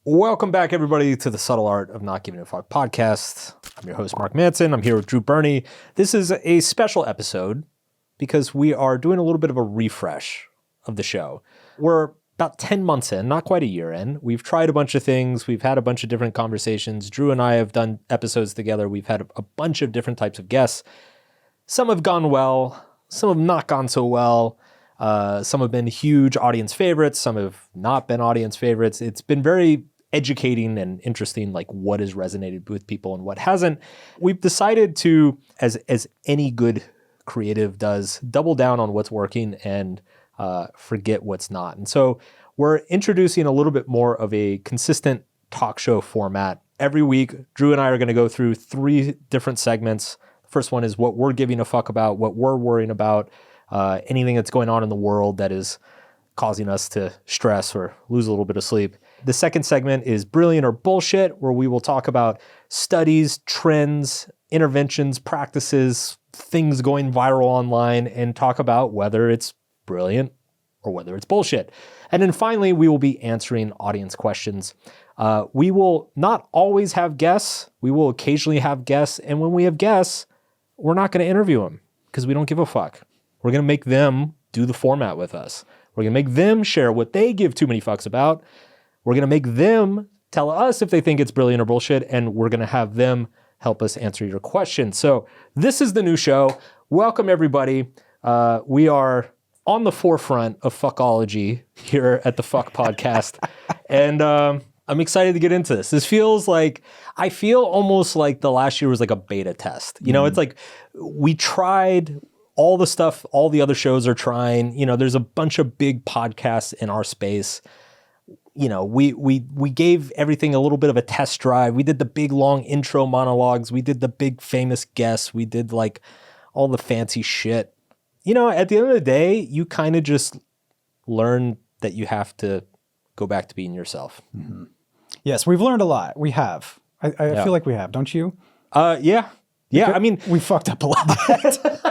Welcome back, everybody, to the Subtle Art of Not Giving a Fuck podcast. I'm your host, Mark Manson. I'm here with Drew Burney. This is a special episode because we are doing a little bit of a refresh of the show. We're about 10 months in, not quite a year in. We've tried a bunch of things. We've had a bunch of different conversations. Drew and I have done episodes together. We've had a bunch of different types of guests. Some have gone well. Some have not gone so well. Some have been huge audience favorites. Some have not been audience favorites. It's been very educating and interesting, like what has resonated with people and what hasn't. We've decided to, as any good creative does, double down on what's working and forget what's not. And so we're introducing a little bit more of a consistent talk show format. Every week, Drew and I are going to go through 3 different segments. The first one is what we're giving a fuck about, what we're worrying about, anything that's going on in the world that is causing us to stress or lose a little bit of sleep. The second segment is Brilliant or Bullshit, where we will talk about studies, trends, interventions, practices, things going viral online, and talk about whether it's brilliant or whether it's bullshit. And then finally, we will be answering audience questions. We will not always have guests. We will occasionally have guests. And when we have guests, we're not going to interview them because we don't give a fuck. We're going to make them do the format with us. We're going to make them share what they give too many fucks about. We're going to make them tell us if they think it's brilliant or bullshit, and we're going to have them help us answer your questions. So this is the new show. Welcome, everybody. We are on the forefront of fuckology here at the Fuck Podcast, and I'm excited to get into this. This feels like, I feel almost like the last year was like a beta test. You know, it's like we tried all the stuff all the other shows are trying. You know, there's a bunch of big podcasts in our space. You know, we gave everything a little bit of a test drive. We did the big long intro monologues. We did the big famous guests. We did like all the fancy shit. You know, at the end of the day, you kind of just learn that you have to go back to being yourself. Mm-hmm. Yes, we've learned a lot. We have. I feel like we have, don't you? Yeah. I mean, we fucked up a lot.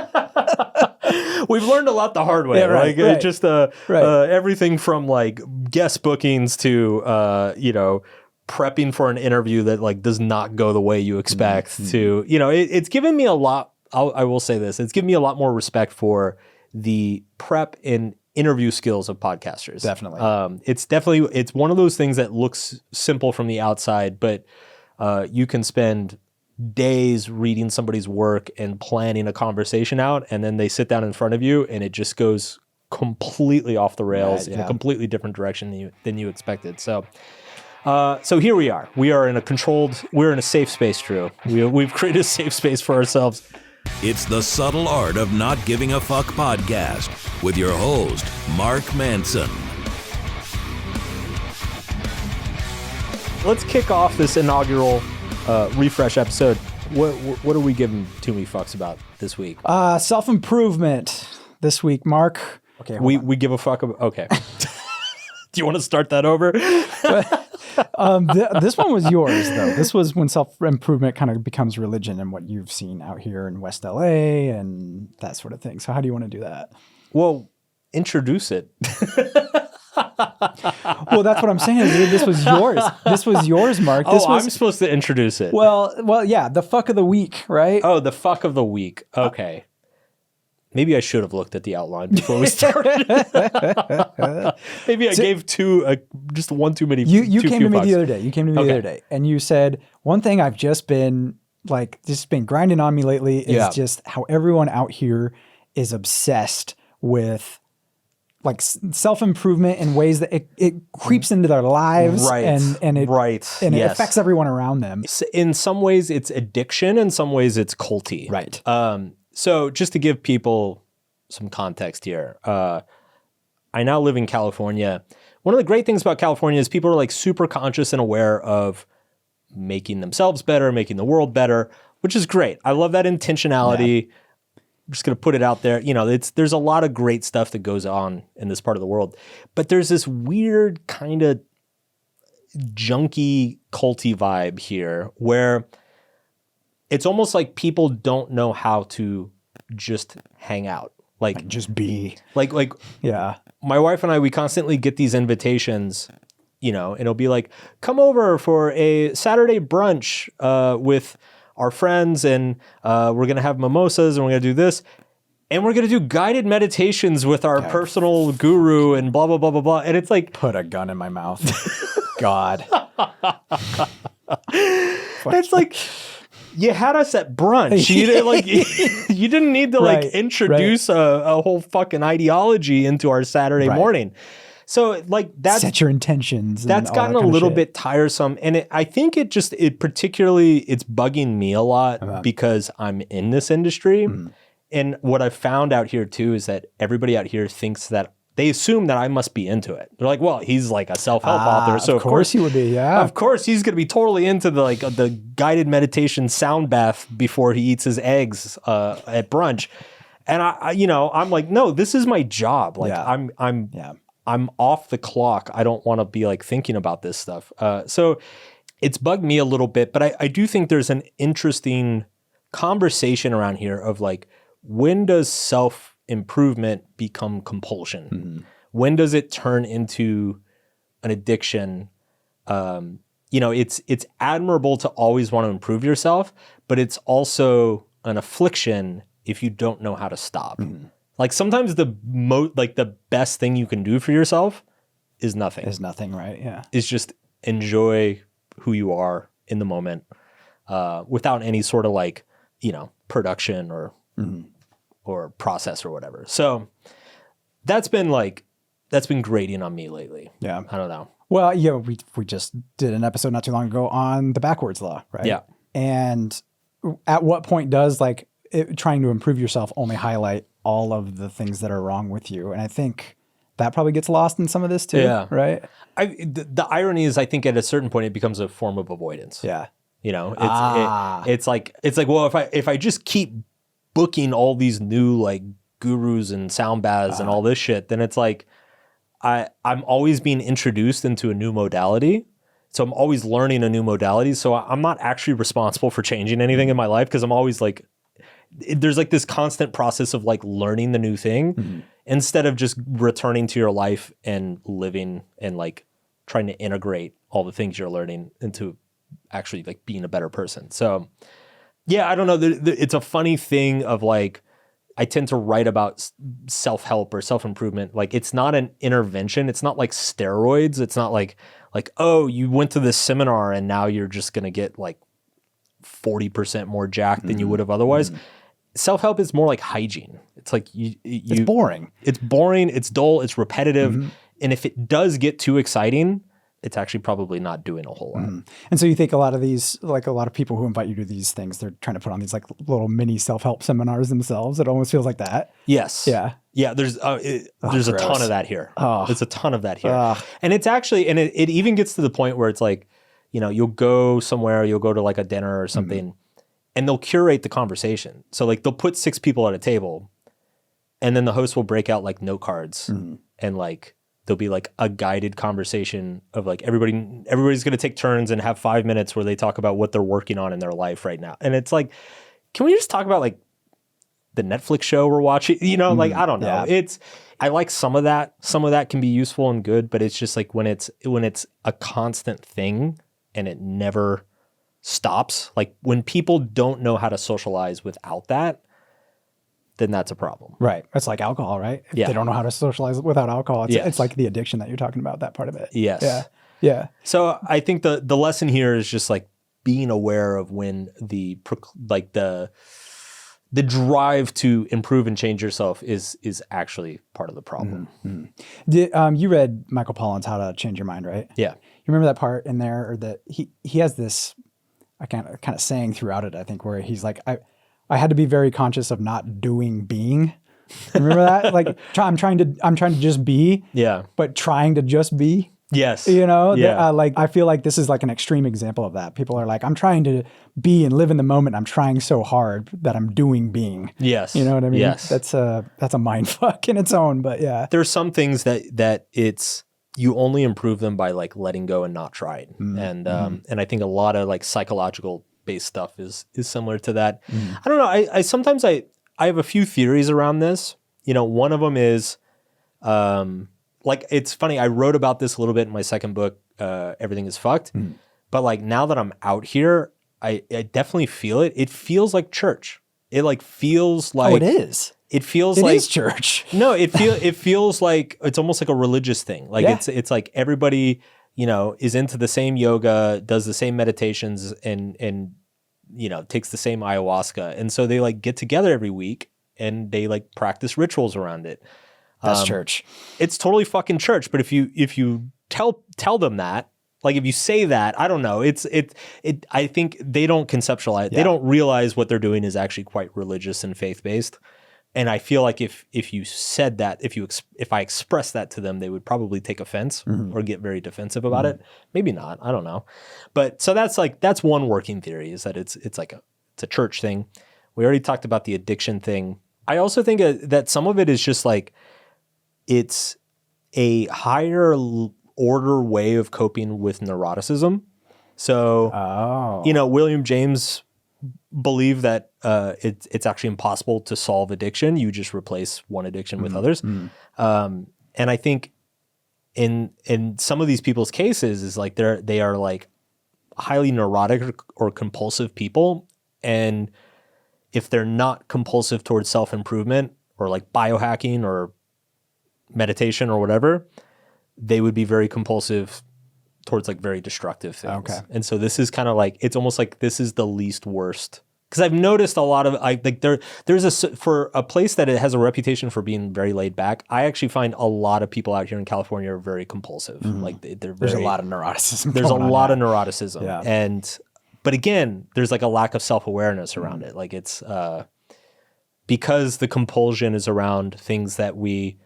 We've learned a lot the hard way. Yeah, right, like right. Just everything from like guest bookings to you know, prepping for an interview that like does not go the way you expect to, you know, it's given me a lot. I will say this, it's given me a lot more respect for the prep and interview skills of podcasters. Definitely. It's one of those things that looks simple from the outside, but you can spend days reading somebody's work and planning a conversation out, and then they sit down in front of you and it just goes completely off the rails in a completely different direction than you expected. So here we are. We're in a safe space, Drew. We've created a safe space for ourselves. It's the Subtle Art of Not Giving a Fuck podcast with your host, Mark Manson. Let's kick off this inaugural refresh episode. What are we giving too many fucks about this week? Self-improvement this week, Mark. Okay, we give a fuck about. Okay. Do you want to start that over? This one was yours, though. This was when self-improvement kind of becomes religion and what you've seen out here in West LA and that sort of thing. So how do you want to do that? Well, introduce it. Well, that's what I'm saying. This was yours. This was yours, Mark. I'm supposed to introduce it. Well, yeah. The fuck of the week, right? Oh, the fuck of the week. Okay. Maybe I should have looked at the outline before we started. Maybe I gave just one too many. You came to me the other day. You came to me the other day, and you said one thing I've just been grinding on me lately is just how everyone out here is obsessed with like self-improvement in ways that it creeps into their lives, and it affects everyone around them. In some ways, it's addiction. In some ways, it's culty. Right. So just to give people some context here, I now live in California. One of the great things about California is people are like super conscious and aware of making themselves better, making the world better, which is great. I love that intentionality. Yeah. I'm just going to put it out there. You know, there's a lot of great stuff that goes on in this part of the world, but there's this weird kind of junky culty vibe here where it's almost like people don't know how to just hang out. Like just be. Like, yeah. My wife and I, we constantly get these invitations and it'll be like, come over for a Saturday brunch with our friends, and we're going to have mimosas, and we're going to do this. And we're going to do guided meditations with our personal guru and blah, blah, blah, blah, blah. And it's like... Put a gun in my mouth. God. It's like, you had us at brunch. You didn't, you didn't need to introduce a whole fucking ideology into our Saturday morning. So that's... Set your intentions. That's gotten a little bit tiresome. And I think it's bugging me a lot because I'm in this industry. And what I've found out here too is that everybody out here thinks that they assume that I must be into it. They're like, well, he's like a self-help author. So of course he would be, yeah. Of course he's going to be totally into the guided meditation sound bath before he eats his eggs at brunch. And I'm like, no, this is my job. Like I'm off the clock. I don't want to be like thinking about this stuff. So it's bugged me a little bit, but I do think there's an interesting conversation around here of like, when does self-improvement become compulsion? When does it turn into an addiction? It's admirable to always want to improve yourself, but it's also an affliction if you don't know how to stop. Like sometimes the best thing you can do for yourself is nothing. Is nothing, right? Yeah. Is just enjoy who you are in the moment without any sort of production or process or whatever. So that's been grating on me lately. Yeah. I don't know. Well, we just did an episode not too long ago on the backwards law, right? Yeah. And at what point does trying to improve yourself only highlight all of the things that are wrong with you? And I think that probably gets lost in some of this too, right? The irony is I think at a certain point it becomes a form of avoidance. Yeah. It's like, well, if I just keep booking all these new gurus and sound baths and all this shit, then it's like I'm always being introduced into a new modality. So I'm always learning a new modality. So I'm not actually responsible for changing anything in my life because I'm always there's this constant process of learning the new thing instead of just returning to your life and living and trying to integrate all the things you're learning into actually being a better person. So yeah, I don't know. It's a funny thing of I tend to write about self-help or self-improvement. It's not an intervention. It's not like steroids. It's not like, oh, you went to this seminar and now you're just going to get 40% more jacked than you would have otherwise. Self-help is more like hygiene. It's it's boring. It's boring. It's dull. It's repetitive. And if it does get too exciting, it's actually probably not doing a whole lot. And so you think a lot of these, a lot of people who invite you to these things, they're trying to put on these little mini self-help seminars themselves. It almost feels like that. Yes. Yeah. Yeah. There's a ton of that here. There's a ton of that here. And it's actually, and it even gets to the point where it's you'll go somewhere, you'll go to a dinner or something, and they'll curate the conversation. So they'll put 6 people at a table, and then the host will break out note cards and there'll be a guided conversation of everybody's going to take turns and have 5 minutes where they talk about what they're working on in their life right now. And it's can we just talk about the Netflix show we're watching? I don't know. Yeah. I like some of that. Some of that can be useful and good, but it's just when it's a constant thing and it never stops. When people don't know how to socialize without that, then that's a problem. Right. It's like alcohol, right? If they don't know how to socialize without alcohol, it's like the addiction that you're talking about, that part of it. Yes. Yeah. Yeah. So I think the lesson here is just being aware of when the drive to improve and change yourself is actually part of the problem. You read Michael Pollan's How to Change Your Mind, right? Yeah. You remember that part in there, or that he has this kind of saying throughout it, I think, where he's I had to be very conscious of not doing being. Remember that? I'm trying to just be. Yeah. But trying to just be. Yes. Yeah. I feel like this is an extreme example of that. People are I'm trying to be and live in the moment. I'm trying so hard that I'm doing being. Yes. You know what I mean? Yes. That's a mind fuck in its own, but yeah. There's some things that it's, you only improve them by letting go and not trying. And I think a lot of psychological based stuff is similar to that. I don't know. I sometimes I have a few theories around this. One of them is, it's funny. I wrote about this a little bit in my second book, everything is fucked. But like now that I'm out here, I definitely feel it. It feels like church. It like feels like it is. It feels it like is church. No, it feels like it's almost like a religious thing. Like it's like everybody, you know, is into the same yoga, does the same meditations, and you know, takes the same ayahuasca, and so they like get together every week and they like practice rituals around it. That's church. It's totally fucking church. But if you tell them that, like if you say that, I don't know. I think they don't conceptualize. They don't realize what they're doing is actually quite religious and faith based. And I feel like if you said that, if I expressed that to them, they would probably take offense or get very defensive about it. Maybe not. I don't know. But so that's one working theory, is that it's a church thing. We already talked about the addiction thing. I also think that some of it is just like it's a higher order way of coping with neuroticism. So, you know, William James believed that it's actually impossible to solve addiction. You just replace one addiction with others. And I think in some of these people's cases is like they are like highly neurotic or compulsive people. And if they're not compulsive towards self-improvement or like biohacking or meditation or whatever, they would be very compulsive towards like very destructive things. Okay. And so this is kind of like, it's almost like this is the least worst. Because I've noticed a lot of, for a place that it has a reputation for being very laid back, I actually find a lot of people out here in California are very compulsive. Like there's a lot of neuroticism. There's a lot of neuroticism. Yeah. But again, there's like a lack of self-awareness around it. Like it's, because the compulsion is around things that we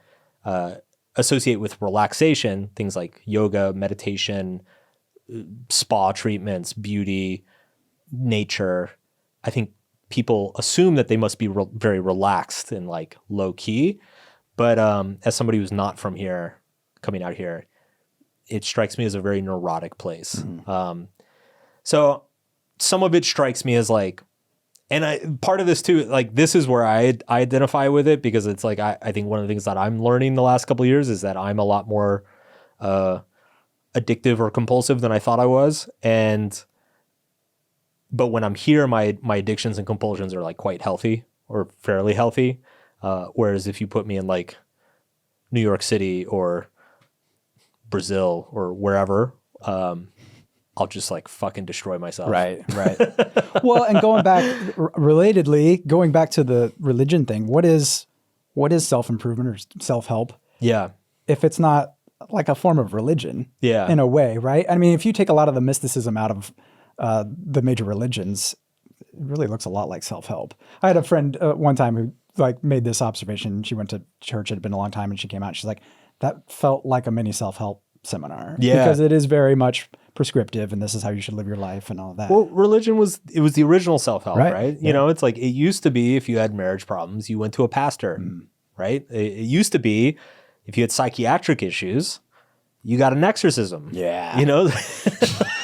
associate with relaxation, things like yoga, meditation, spa treatments, beauty, nature. I think people assume that they must be very relaxed and like low key. But as somebody who's not from here, coming out here, it strikes me as a very neurotic place. So some of it strikes me as like, and part of this too, like this is where I identify with it, because it's like, I think one of the things that I'm learning the last couple of years is that I'm a lot more addictive or compulsive than I thought I was. But when I'm here, my addictions and compulsions are like quite healthy or fairly healthy. Whereas if you put me in like New York City or Brazil or wherever, I'll just like fucking destroy myself. Right. Well, and going back to the religion thing, what is self-improvement or self-help? Yeah. If it's not like a form of religion, in a way, right? I mean, if you take a lot of the mysticism out of the major religions, it really looks a lot like self-help. I had a friend one time who like made this observation. She went to church, it had been a long time, and she came out, she's like, that felt like a mini self-help seminar. Because it is very much prescriptive, and this is how you should live your life and all of that. Well, religion was the original self-help, right? You know, it's like, it used to be if you had marriage problems, you went to a pastor, right? It used to be if you had psychiatric issues, you got an exorcism. Yeah. You know,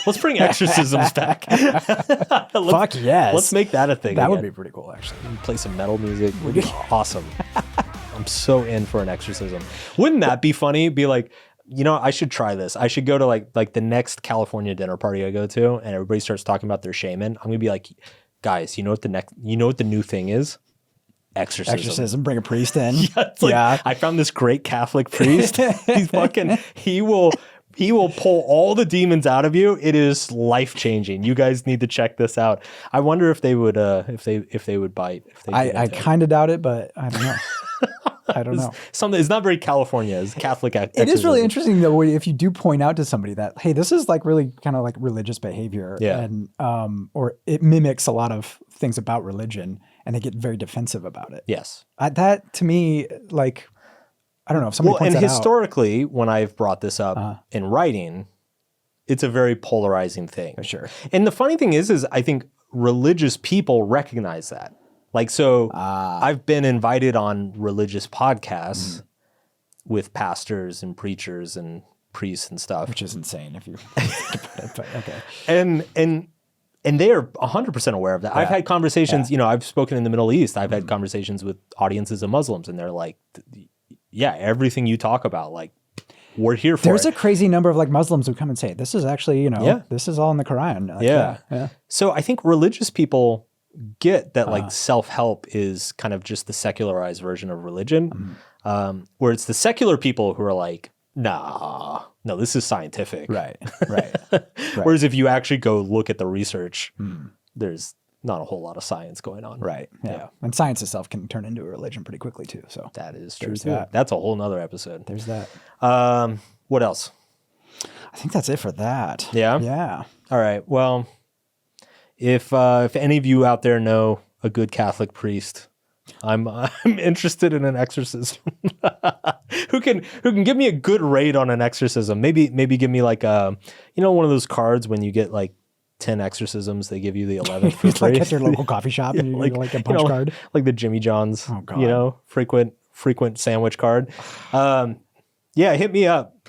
let's bring exorcisms back. Fuck yes. Let's make that a thing. That would be pretty cool, actually. Play some metal music. Would be awesome. I'm so in for an exorcism. Wouldn't that be funny? Be like, you know, I should try this. I should go to like the next California dinner party I go to, and everybody starts talking about their shaman. I'm gonna be like, guys, you know what the new thing is? Exorcism. Bring a priest in. I found this great Catholic priest. He will pull all the demons out of you. It is life changing. You guys need to check this out. I wonder if they would if they would bite. I kind of doubt it, but I don't know. I don't know. It's not very California. It's Catholic exorcism. It is really interesting though, if you do point out to somebody that, hey, this is like really kind of like religious behavior, and or it mimics a lot of things about religion, and they get very defensive about it. Yes. That to me, like, I don't know if somebody points that out. And historically, when I've brought this up in writing, it's a very polarizing thing. For sure. And the funny thing is I think religious people recognize that. Like, so I've been invited on religious podcasts with pastors and preachers and priests and stuff. Which is insane if you but okay. And they are 100% aware of that. Yeah. I've had conversations, you know, I've spoken in the Middle East. I've had conversations with audiences of Muslims, and they're like, yeah, everything you talk about, like, we're here for There's it. a crazy number of like Muslims who come and say, this is actually, this is all in the Quran. Like, yeah. So I think religious people get that like self-help is kind of just the secularized version of religion, where it's the secular people who are like, no, this is scientific. Right. Whereas if you actually go look at the research, there's not a whole lot of science going on. Right. Yeah. And science itself can turn into a religion pretty quickly too. So that is true too. That's a whole nother episode. There's that. What else? I think that's it for that. Yeah? Yeah. All right. Well, if any of you out there know a good Catholic priest, I'm interested in an exorcism. Who can give me a good rate on an exorcism? Maybe give me like one of those cards when you get like 10 exorcisms, they give you the 11th for free. Like at your local coffee shop and you get like a punch card. Like the Jimmy John's, frequent sandwich card. Hit me up,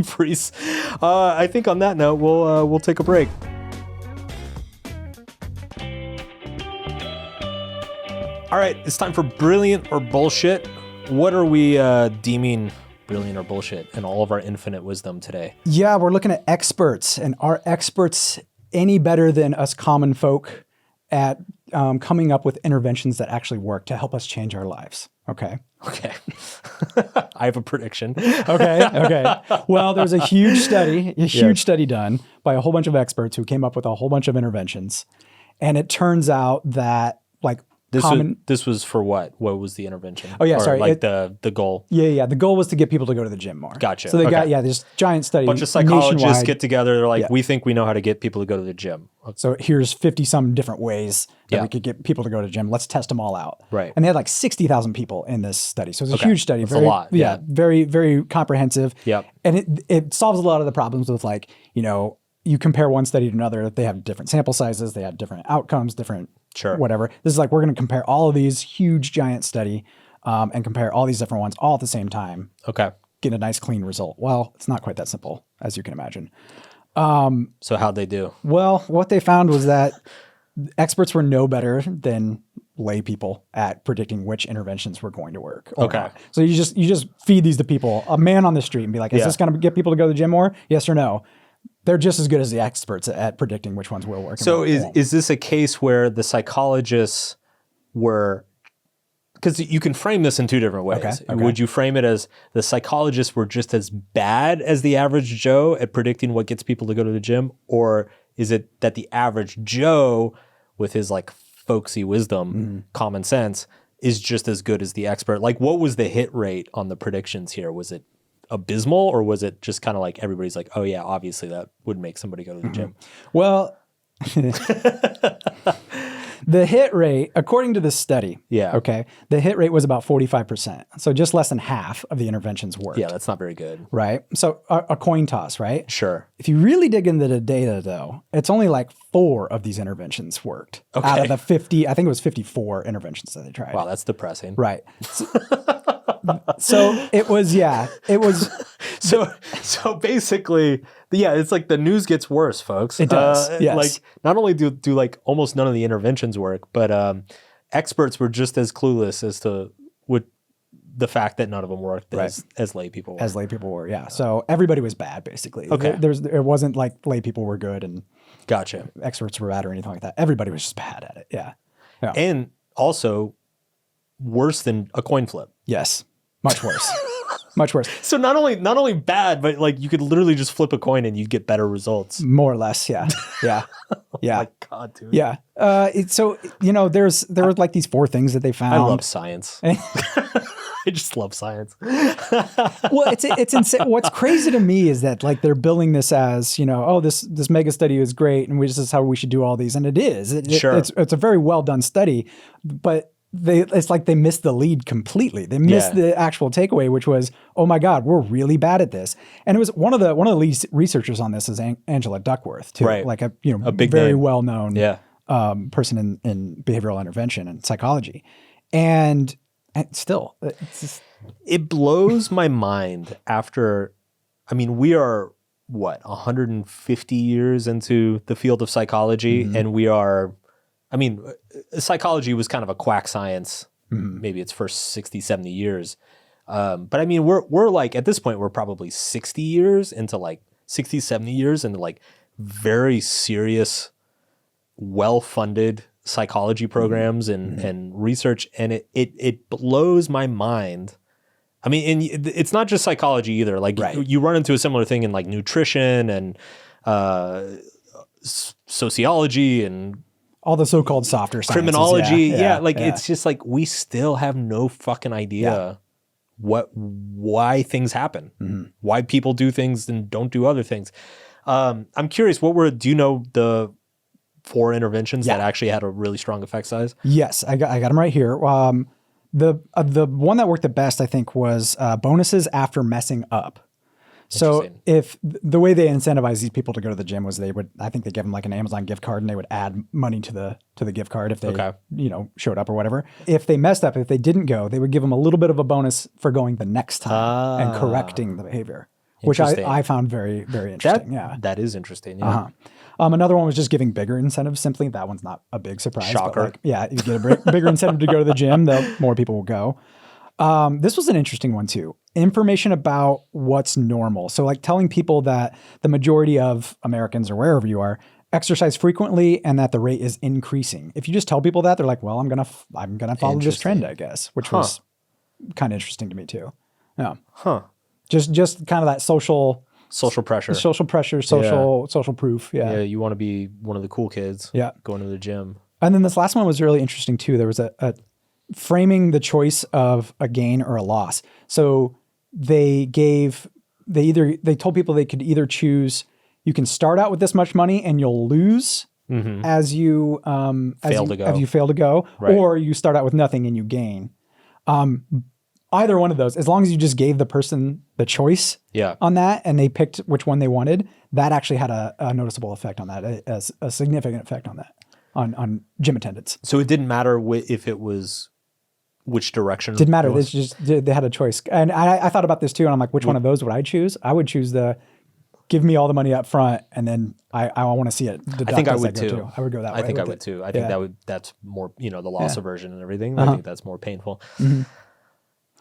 priest. I think on that note, we'll take a break. All right, it's time for brilliant or bullshit. What are we deeming brilliant or bullshit in all of our infinite wisdom today? Yeah, we're looking at experts, and are experts any better than us common folk at coming up with interventions that actually work to help us change our lives? Okay. I have a prediction. Okay. Well, there's a huge study done by a whole bunch of experts who came up with a whole bunch of interventions. And it turns out that like this was for what? What was the intervention? Oh yeah, sorry. Like the goal. Yeah. The goal was to get people to go to the gym more. Gotcha. So they got this giant study. A bunch of psychologists nationwide. get together. They're like, we think we know how to get people to go to the gym. So here's 50 some different ways that we could get people to go to the gym. Let's test them all out. Right. And they had like 60,000 people in this study. So it's a huge study. That's a lot. Yeah. Very, very comprehensive. Yep. And it solves a lot of the problems with like, you compare one study to another, they have different sample sizes, they have different outcomes, different whatever. This is like, we're going to compare all of these huge giant study and compare all these different ones all at the same time. Okay. Get a nice clean result. Well, it's not quite that simple, as you can imagine. So how'd they do? Well, what they found was that experts were no better than lay people at predicting which interventions were going to work. Okay. So you just feed these to people, a man on the street, and be like, is this going to get people to go to the gym more? Yes or no? They're just as good as the experts at predicting which ones will work. So is this a case where the psychologists were, because you can frame this in two different ways. Okay. Would you frame it as the psychologists were just as bad as the average Joe at predicting what gets people to go to the gym? Or is it that the average Joe with his like folksy wisdom, common sense, is just as good as the expert? Like what was the hit rate on the predictions here? Was it abysmal, or was it just kind of like everybody's like, oh yeah, obviously that would make somebody go to the gym? Well, the hit rate, according to this study, the hit rate was about 45%. So just less than half of the interventions worked. Yeah, that's not very good. Right? So a coin toss, right? Sure. If you really dig into the data though, it's only like 4 of these interventions worked out of the 50, I think it was 54 interventions that they tried. Wow, that's depressing. Right. So it was. So basically, it's like the news gets worse, folks. It does. Yes. Like not only do like almost none of the interventions work, but experts were just as clueless as to what the fact that none of them worked as lay people were. As lay people were, yeah. So everybody was bad, basically. Okay. It wasn't like lay people were good and gotcha. Experts were bad or anything like that. Everybody was just bad at it. Yeah. And also worse than a coin flip. Yes. Much worse. Much worse. So not only bad, but like you could literally just flip a coin and you'd get better results. More or less, yeah. Yeah. Yeah. Oh my God, dude. Yeah. There were like these 4 things that they found. I love science. I just love science. Well, it's insane. What's crazy to me is that like they're billing this as, this mega study is great and this is how we should do all these. And it is. It's a very well done study, but it's like they missed the lead completely. They missed the actual takeaway, which was, oh my God, we're really bad at this. And it was one of the lead researchers on this is Angela Duckworth, too, like a big very well known person in behavioral intervention and psychology. And still, it blows my mind. We are 150 years into the field of psychology, and we are. Psychology was kind of a quack science, maybe its first 60, 70 years. But I mean, we're like, at this point, we're probably 60 years into like 60, 70 years into like very serious, well-funded psychology programs and research. And it blows my mind. I mean, and it's not just psychology either. Like you run into a similar thing in like nutrition and sociology and all the so-called softer sciences, criminology. It's just like we still have no fucking idea why things happen, why people do things and don't do other things. I'm curious, do you know the 4 interventions that actually had a really strong effect size? Yes, I got them right here. The one that worked the best, I think, was bonuses after messing up. So if the way they incentivize these people to go to the gym was I think they give them like an Amazon gift card and they would add money to the gift card if they, showed up or whatever. If they messed up, if they didn't go, they would give them a little bit of a bonus for going the next time and correcting the behavior, which I found very, very interesting. That is interesting. Yeah. Another one was just giving bigger incentives. Simply, that one's not a big surprise. Shocker. But you get a bigger incentive to go to the gym, more people will go. This was an interesting one too. Information about what's normal. So like telling people that the majority of Americans or wherever you are exercise frequently and that the rate is increasing. If you just tell people that, they're like, well, I'm gonna follow this trend, I guess, which was kind of interesting to me too. Yeah. Just kind of that social pressure, social proof. Yeah. Yeah. You want to be one of the cool kids. Yeah. Going to the gym. And then this last one was really interesting too. There was a framing the choice of a gain or a loss. So they told people they could either choose, you can start out with this much money and you'll lose as you fail to go, or you start out with nothing and you gain. Either one of those, as long as you just gave the person the choice on that and they picked which one they wanted, that actually had a noticeable effect on that, a significant effect on that, on gym attendance. So it didn't matter if it was which direction. Didn't matter. They had a choice. And I thought about this too. And I'm like, which one of those would I choose? I would choose give me all the money up front. And then I want to see it. I think I would too. I would go that way. I think I would too. I think that's more, the loss aversion and everything. I think that's more painful.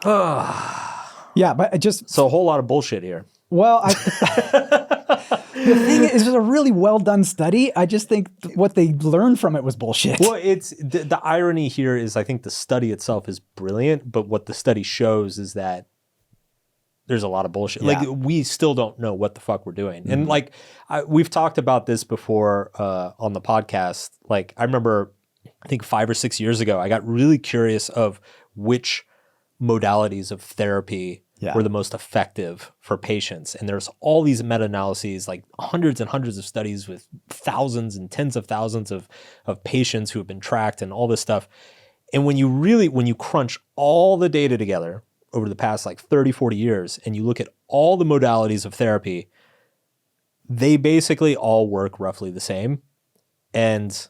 Yeah, but so a whole lot of bullshit here. Well, the thing is, it was a really well done study. I just think what they learned from it was bullshit. Well, it's the irony here is I think the study itself is brilliant, but what the study shows is that there's a lot of bullshit. Yeah. Like we still don't know what the fuck we're doing. And like we've talked about this before on the podcast. Like I remember, I think 5 or 6 years ago, I got really curious of which modalities of therapy were the most effective for patients. And there's all these meta-analyses, like hundreds and hundreds of studies with thousands and tens of thousands of patients who have been tracked and all this stuff. And when you crunch all the data together over the past like 30, 40 years, and you look at all the modalities of therapy, they basically all work roughly the same. And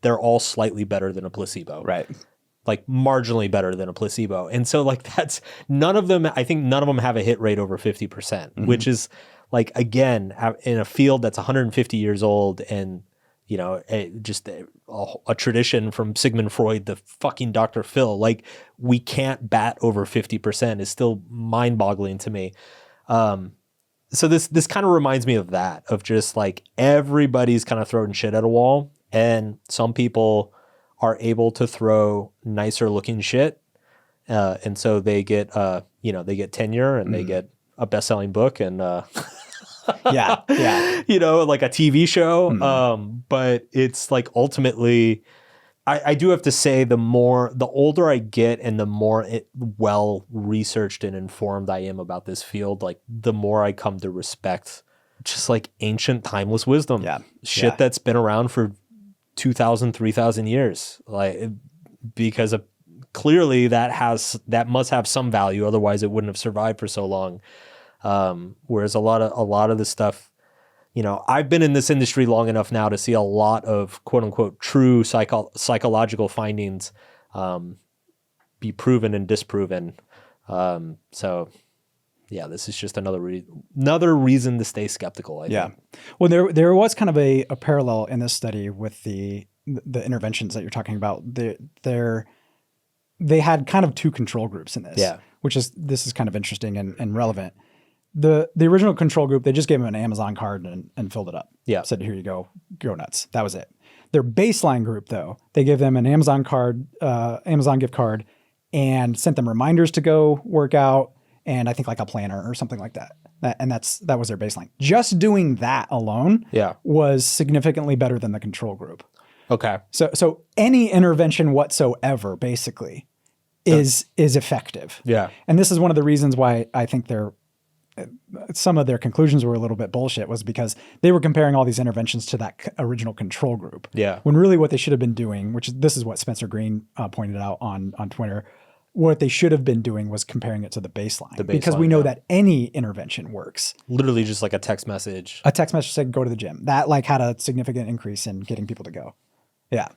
they're all slightly better than a placebo. Right. Like marginally better than a placebo. And so like I think none of them have a hit rate over 50%, which is like, again, in a field that's 150 years old and, just a tradition from Sigmund Freud, the fucking Dr. Phil, like we can't bat over 50% is still mind boggling to me. So this kind of reminds me of that, of just like everybody's kind of throwing shit at a wall and some people are able to throw nicer looking shit. And so they get, they get tenure and they get a best-selling book and, yeah. Like a TV show. But it's like ultimately, I do have to say the older I get and the more well researched and informed I am about this field, like the more I come to respect just like ancient timeless wisdom. Yeah. Shit that's been around for 2,000, 3,000 years, like because clearly that must have some value. Otherwise it wouldn't have survived for so long. Whereas a lot of the stuff, I've been in this industry long enough now to see a lot of quote unquote true psychological findings, be proven and disproven. So yeah, this is just another reason to stay skeptical, I think. Well, there was kind of a parallel in this study with the interventions that you're talking about. they had kind of two control groups in this. Yeah. This is kind of interesting and relevant. The original control group, they just gave them an Amazon card and filled it up. Yeah. Said, here you go nuts. That was it. Their baseline group, though, they gave them an Amazon gift card, and sent them reminders to go work out, and I think like a planner or something like that. That was their baseline. Just doing that alone was significantly better than the control group. Okay. So any intervention whatsoever, basically, is effective. Yeah. And this is one of the reasons why I think some of their conclusions were a little bit bullshit, was because they were comparing all these interventions to that original control group. Yeah. When really what they should have been doing, this is what Spencer Green pointed out on Twitter, what they should have been doing was comparing it to the baseline. Because we know that any intervention works. Literally just like a text message. A text message said, go to the gym. That like had a significant increase in getting people to go. Yeah.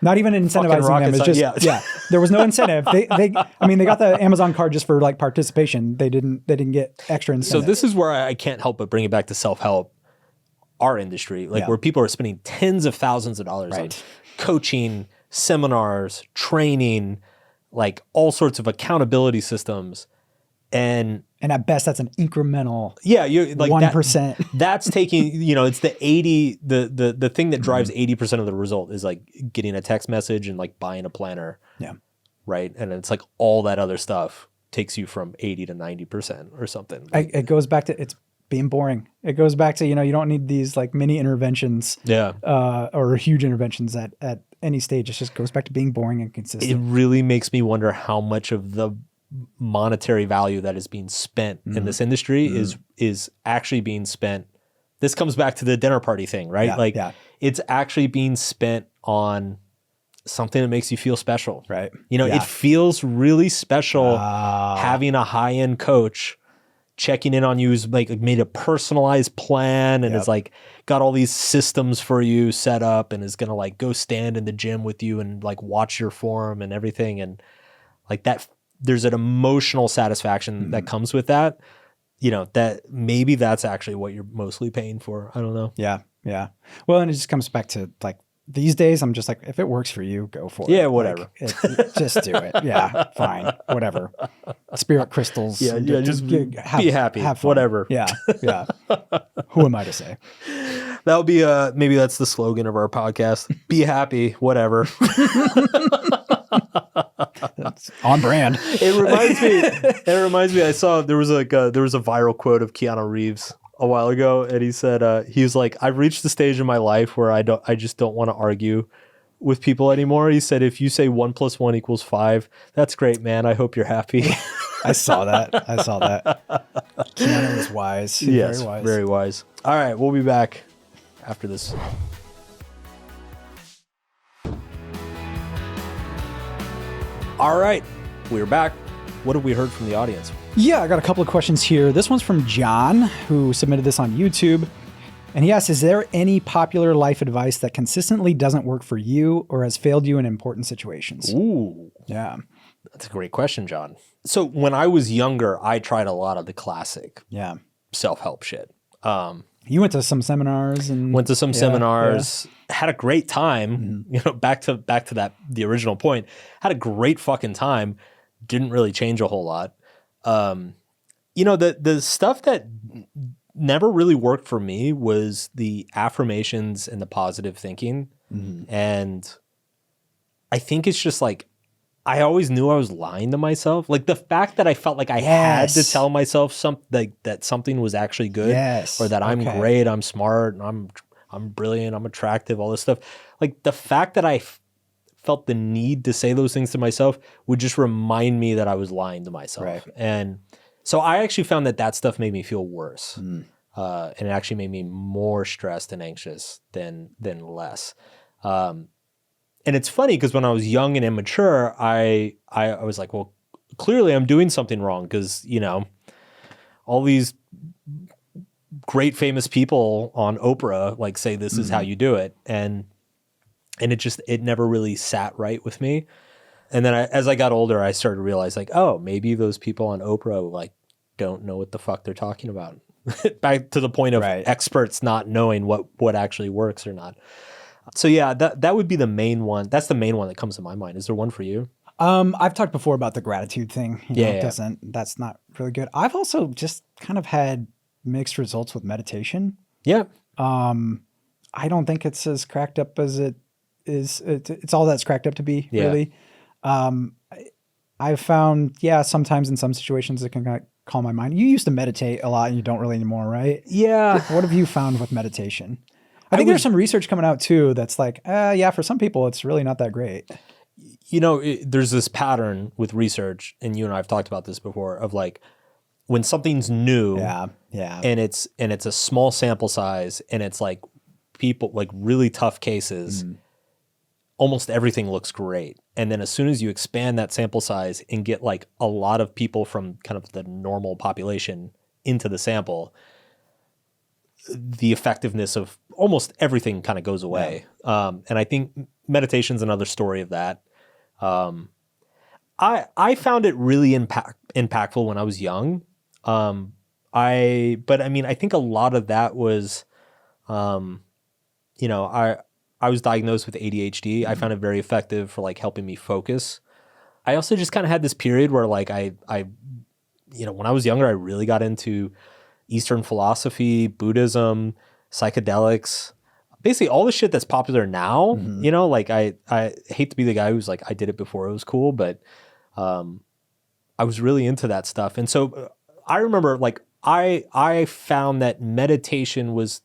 Not even incentivizing them. It's just, there was no incentive. They got the Amazon card just for like participation. They didn't get extra incentive. So this is where I can't help but bring it back to self-help, our industry, where people are spending tens of thousands of dollars on coaching, seminars, training, like all sorts of accountability systems. And at best, that's an incremental. Yeah, you're like 1%. That's taking, it's the 80. The thing that drives 80% of the result is like getting a text message and like buying a planner. Yeah. Right. And it's like all that other stuff takes you from 80 to 90% or something. It goes back to it's being boring. It goes back to, you don't need these like mini interventions. Yeah. Or huge interventions at any stage. It just goes back to being boring and consistent. It really makes me wonder how much of the monetary value that is being spent in this industry is actually being spent. This comes back to the dinner party thing, right? It's actually being spent on something that makes you feel special, right? It feels really special having a high-end coach checking in on you, who's like made a personalized plan and is like got all these systems for you set up and is gonna like go stand in the gym with you and like watch your form and everything, and like that. There's an emotional satisfaction that comes with that, that maybe that's actually what you're mostly paying for. I don't know. Yeah. Yeah. Well, and it just comes back to like these days, I'm just like, if it works for you, go for it. Yeah, whatever. Just do it. Yeah, fine. Whatever. Spirit crystals. Yeah, just be happy. Have fun. Whatever. Yeah. Yeah. Who am I to say? That'll be maybe that's the slogan of our podcast. Be happy, whatever. That's on brand. It reminds me. I saw there was a viral quote of Keanu Reeves a while ago, and he said he was like, "I've reached the stage in my life where I just don't want to argue with people anymore." He said, "If you say 1 + 1 = 5, that's great, man. I hope you're happy." I saw that. Keanu is wise. Yes, very wise. Very wise. All right, we'll be back after this. All right, we're back. What have we heard from the audience? Yeah, I got a couple of questions here. This one's from John, who submitted this on YouTube. And he asks, is there any popular life advice that consistently doesn't work for you or has failed you in important situations? Ooh. Yeah. That's a great question, John. So when I was younger, I tried a lot of the classic self-help shit. You went to some seminars and had a great time, back to the original point, had a great fucking time. Didn't really change a whole lot. The stuff that never really worked for me was the affirmations and the positive thinking. And I think it's just like, I always knew I was lying to myself. Like the fact that I felt like I had to tell myself that something was actually good, or that I'm great, I'm smart, and I'm brilliant, I'm attractive, all this stuff. Like the fact that I felt the need to say those things to myself would just remind me that I was lying to myself. Right. And so I actually found that stuff made me feel worse. And it actually made me more stressed and anxious than less. And it's funny because when I was young and immature, I was like, well, clearly I'm doing something wrong because, all these great famous people on Oprah like say this is how you do it. And it never really sat right with me. And then as I got older, I started to realize like, oh, maybe those people on Oprah like don't know what the fuck they're talking about. Back to the point of experts not knowing what actually works or not. So yeah, that would be the main one. That's the main one that comes to my mind. Is there one for you? I've talked before about the gratitude thing. That's not really good. I've also just kind of had mixed results with meditation. Yeah. I don't think it's as cracked up as it is. It's all that's cracked up to be, really. I've found, sometimes in some situations it can kind of calm my mind. You used to meditate a lot and you don't really anymore, right? Yeah. What have you found with meditation? I think there's some research coming out too that's like, for some people it's really not that great. There's this pattern with research, and you and I have talked about this before, of like when something's new and it's a small sample size and it's like people, like really tough cases, almost everything looks great. And then as soon as you expand that sample size and get like a lot of people from kind of the normal population into the sample, the effectiveness of almost everything kind of goes away. And I think meditation's another story of that. I found it really impactful when I was young. I think a lot of that was, I was diagnosed with ADHD. I found it very effective for like helping me focus. I also just kind of had this period where like I when I was younger, I really got into Eastern philosophy, Buddhism, psychedelics, basically all the shit that's popular now. Like I hate to be the guy who's like, I did it before it was cool, but I was really into that stuff. And so I remember like I found that meditation was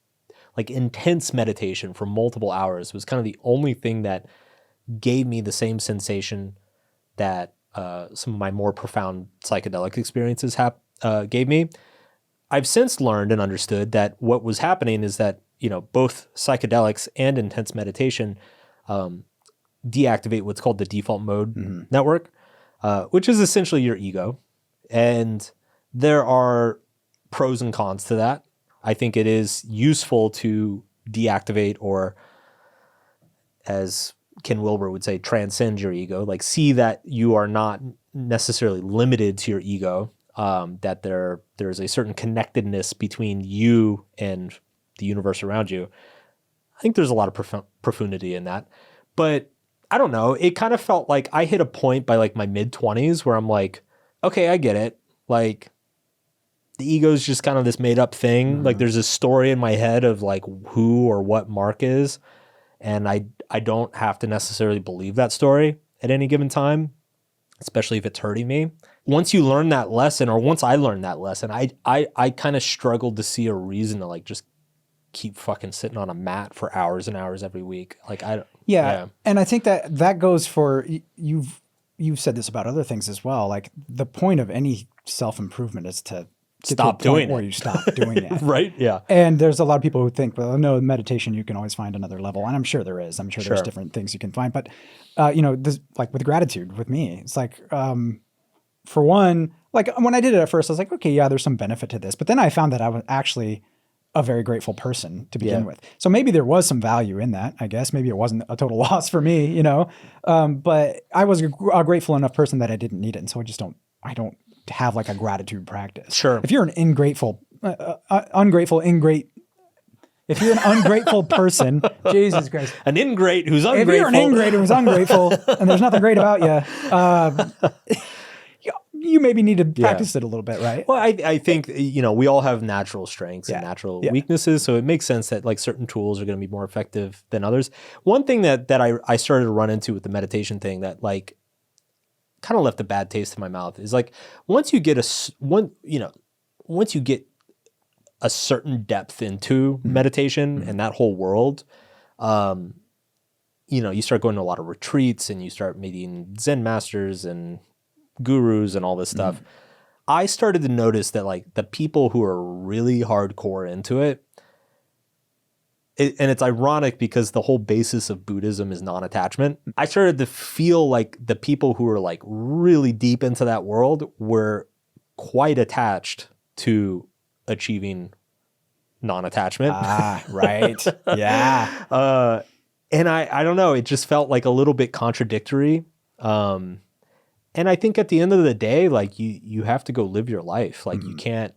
like intense meditation for multiple hours was kind of the only thing that gave me the same sensation that some of my more profound psychedelic experiences gave me. I've since learned and understood that what was happening is that, both psychedelics and intense meditation deactivate what's called the default mode network, which is essentially your ego. And there are pros and cons to that. I think it is useful to deactivate, or as Ken Wilber would say, transcend your ego, like see that you are not necessarily limited to your ego, that there's a certain connectedness between you and the universe around you. I think there's a lot of profundity in that. But I don't know, it kind of felt like I hit a point by like my mid-20s where I'm like, okay, I get it. Like the ego is just kind of this made up thing. Like there's a story in my head of like who or what Mark is. And I don't have to necessarily believe that story at any given time, especially if it's hurting me. Once you learn that lesson, or once I learned that lesson, I kind of struggled to see a reason to like just keep fucking sitting on a mat for hours and hours every week. Like and I think that goes for you've said this about other things as well. Like the point of any self-improvement is to stop doing it. Where you stop doing it. Right? Yeah. And there's a lot of people who think, well, no, meditation, you can always find another level. And I'm sure there is. I'm sure there's different things you can find. But, this, like with gratitude with me, it's like, for one, like when I did it at first, I was like, okay, yeah, there's some benefit to this. But then I found that I was actually a very grateful person to begin with. So maybe there was some value in that, I guess. Maybe it wasn't a total loss for me, but I was a grateful enough person that I didn't need it. And so I don't have like a gratitude practice. Sure. If you're an if you're an ungrateful person, Jesus Christ. An ingrate who's ungrateful. If you're an ingrate who's ungrateful and there's nothing great about you, you maybe need to practice it a little bit, right? Well, I think, we all have natural strengths and natural weaknesses. So it makes sense that like certain tools are going to be more effective than others. One thing that I started to run into with the meditation thing that like kind of left a bad taste in my mouth is like, once you get a certain depth into meditation and that whole world, you start going to a lot of retreats and you start meeting Zen masters and gurus and all this stuff. I started to notice that like the people who are really hardcore into it, and it's ironic because the whole basis of Buddhism is non-attachment. I started to feel like the people who were like really deep into that world were quite attached to achieving non-attachment. Right. Yeah. And I don't know, it just felt like a little bit contradictory. And I think at the end of the day, like you have to go live your life. Like you can't,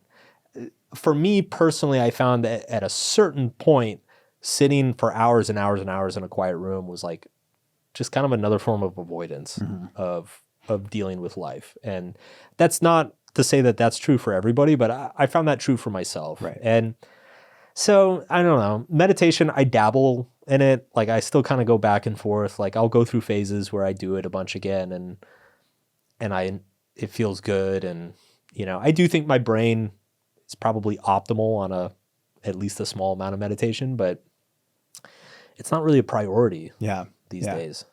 for me personally, I found that at a certain point, sitting for hours and hours and hours in a quiet room was like just kind of another form of avoidance of of dealing with life. And that's not to say that that's true for everybody, but I found that true for myself. Right. And so I don't know, meditation, I dabble in it. Like I still kind of go back and forth. Like I'll go through phases where I do it a bunch again and it feels good. And, you know, I do think my brain is probably optimal on at least a small amount of meditation, but it's not really a priority these days.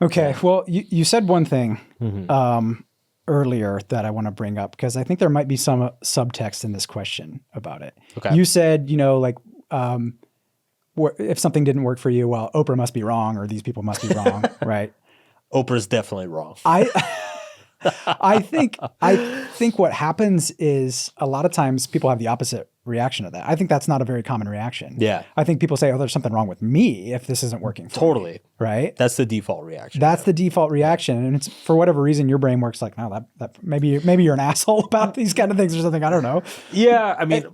Okay. Yeah. Well, you said one thing Mm-hmm. Earlier that I want to bring up because I think there might be some subtext in this question about it. Okay. You said, you know, like if something didn't work for you, well, Oprah must be wrong or these people must be wrong, right? Oprah's definitely wrong. I think what happens is a lot of times people have the opposite reaction to that. I think that's not a very common reaction. Yeah. I think people say, oh, there's something wrong with me if this isn't working for me. Right? That's the default reaction. That's the default reaction. And it's for whatever reason, your brain works like, no, that maybe you're an asshole about these kind of things or something. I don't know. Yeah. I mean,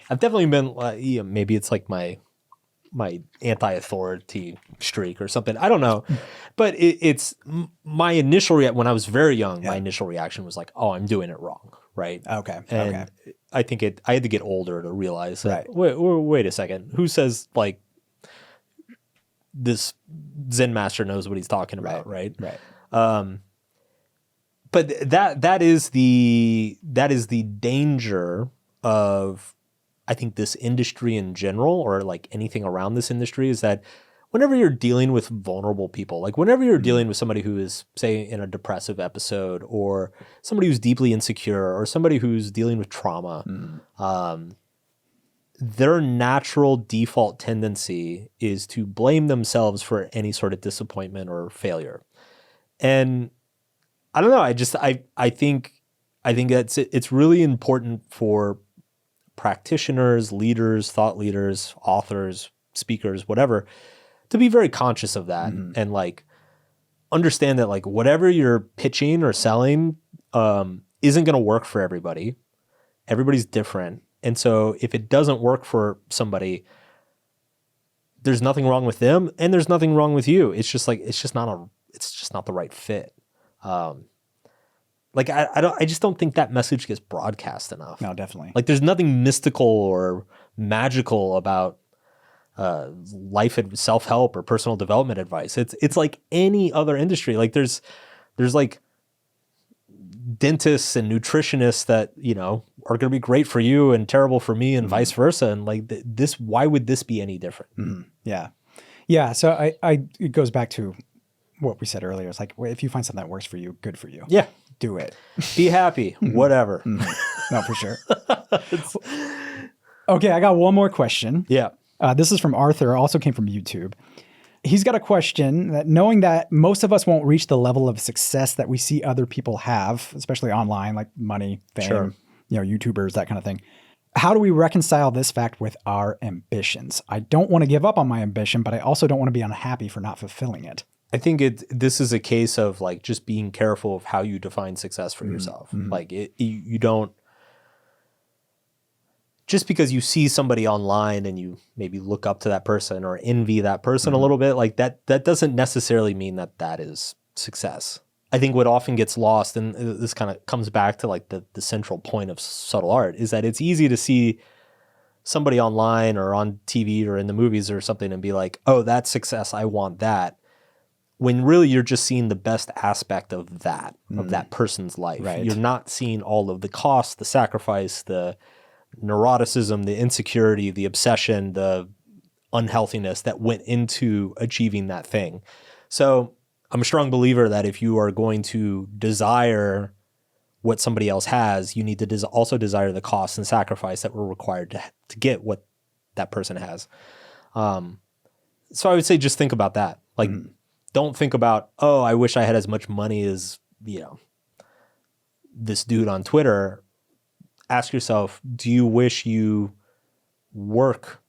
I've definitely been maybe it's like my anti-authority streak or something. I don't know. But it's my initial when I was very young, my initial reaction was like, oh, I'm doing it wrong. Right. Okay. And I think I had to get older to realize that, wait a second. Who says like this Zen master knows what he's talking about. Right. But that is the danger of, I think, this industry in general, or like anything around this industry, is that whenever you're dealing with vulnerable people, like whenever you're dealing with somebody who is, say, in a depressive episode, or somebody who's deeply insecure, or somebody who's dealing with trauma, their natural default tendency is to blame themselves for any sort of disappointment or failure. And I don't know, I think it's really important for practitioners, leaders, thought leaders, authors, speakers, whatever, to be very conscious of that and like understand that like whatever you're pitching or selling isn't going to work for everybody. Everybody's different. And so if it doesn't work for somebody, there's nothing wrong with them and there's nothing wrong with you. It's just not the right fit. Like I just don't think that message gets broadcast enough. No, definitely. Like there's nothing mystical or magical about life and self-help or personal development advice. It's like any other industry. Like there's like dentists and nutritionists that, you know, are going to be great for you and terrible for me and vice versa. And like why would this be any different? Yeah. Yeah. So it goes back to what we said earlier. It's like, well, if you find something that works for you, good for you. Yeah. Do it. Be happy. Whatever. No, for sure. Okay. I got one more question. Yeah. This is from Arthur, also came from YouTube. He's got a question that, knowing that most of us won't reach the level of success that we see other people have, especially online, like money, fame, you know, YouTubers, that kind of thing. How do we reconcile this fact with our ambitions? I don't want to give up on my ambition, but I also don't want to be unhappy for not fulfilling it. I think this is a case of like just being careful of how you define success for yourself. Like you don't, just because you see somebody online and you maybe look up to that person or envy that person a little bit, like that doesn't necessarily mean that is success. I think what often gets lost, and this kind of comes back to like the central point of subtle art, is that it's easy to see somebody online or on TV or in the movies or something and be like, oh, that's success, I want that. When really you're just seeing the best aspect of that person's life. Right. You're not seeing all of the costs, the sacrifice, the neuroticism, the insecurity, the obsession, the unhealthiness that went into achieving that thing. So I'm a strong believer that if you are going to desire what somebody else has, you need to also desire the costs and sacrifice that were required to get what that person has. So I would say just think about that. Like, don't think about, oh, I wish I had as much money as, you know, this dude on Twitter. Ask yourself, do you wish you work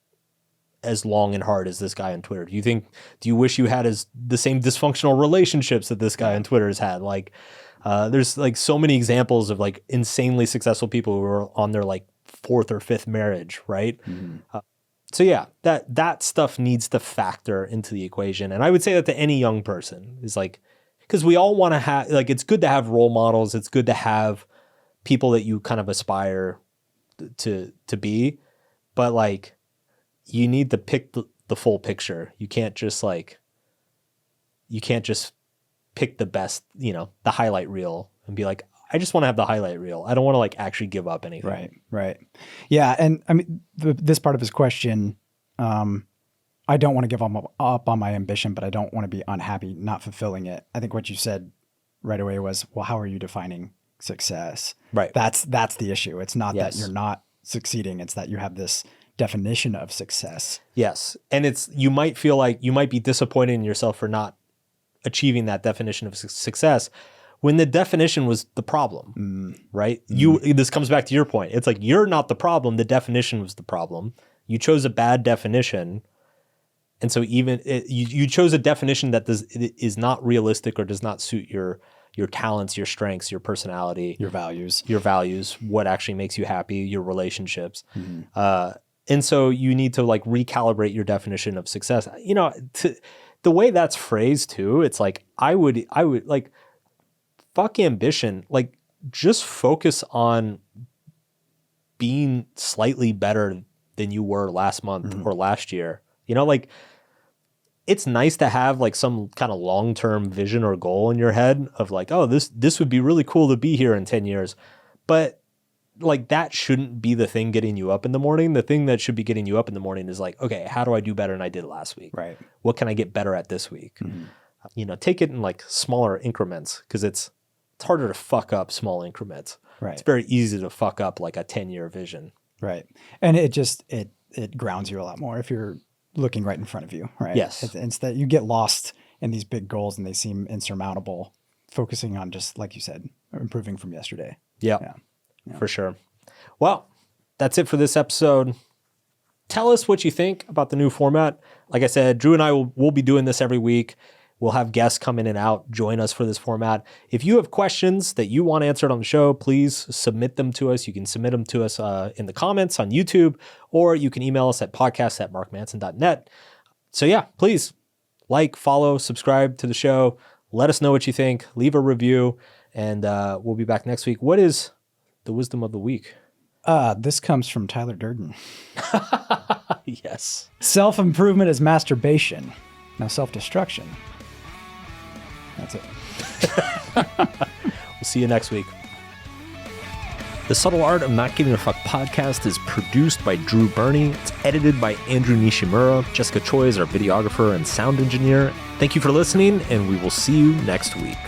as long and hard as this guy on Twitter? Do you wish you had the same dysfunctional relationships that this guy on Twitter has had? Like, there's like so many examples of like insanely successful people who are on their like fourth or fifth marriage, right? So yeah, that stuff needs to factor into the equation. And I would say that to any young person is like, because we all want to have, like, it's good to have role models. It's good to have people that you kind of aspire to be, but like, you need to pick the full picture. You can't just pick the best, the highlight reel and be like, I just want to have the highlight reel. I don't want to like actually give up anything. Right. Yeah. And I mean, this part of his question, I don't want to give up on my ambition, but I don't want to be unhappy not fulfilling it. I think what you said right away was, well, how are you defining success? Right. That's the issue. It's not that you're not succeeding. It's that you have this definition of success. Yes. And you might feel like you might be disappointed in yourself for not achieving that definition of success when the definition was the problem, right? This comes back to your point. It's like, you're not the problem. The definition was the problem. You chose a bad definition. And so you chose a definition that is not realistic or does not suit your talents, your strengths, your personality, your values, what actually makes you happy, your relationships. And so you need to like recalibrate your definition of success. The way that's phrased too, it's like, I would like, fuck ambition. Like, just focus on being slightly better than you were last month or last year. Like, it's nice to have like some kind of long-term vision or goal in your head of like, oh, this would be really cool to be here in 10 years. But like, that shouldn't be the thing getting you up in the morning. The thing that should be getting you up in the morning is like, okay, how do I do better than I did last week? Right. What can I get better at this week? Take it in like smaller increments, because it's harder to fuck up small increments. Right. It's very easy to fuck up like a 10-year vision. Right. And it grounds you a lot more if you're looking right in front of you, right? Yes. Instead, you get lost in these big goals and they seem insurmountable, focusing on just, like you said, improving from yesterday. Yeah. For sure. Well, that's it for this episode. Tell us what you think about the new format. Like I said, Drew and I will be doing this every week. We'll have guests come in and out, join us for this format. If you have questions that you want answered on the show, please submit them to us. You can submit them to us in the comments on YouTube, or you can email us at podcast@markmanson.net. So yeah, please like, follow, subscribe to the show. Let us know what you think. Leave a review, and we'll be back next week. What is the wisdom of the week? This comes from Tyler Durden. Yes. Self-improvement is masturbation. Now self-destruction. That's it. We'll see you next week. The Subtle Art of Not Giving a Fuck podcast is produced by Drew Burney. It's edited by Andrew Nishimura. Jessica Choi is our videographer and sound engineer. Thank you for listening, and we will see you next week.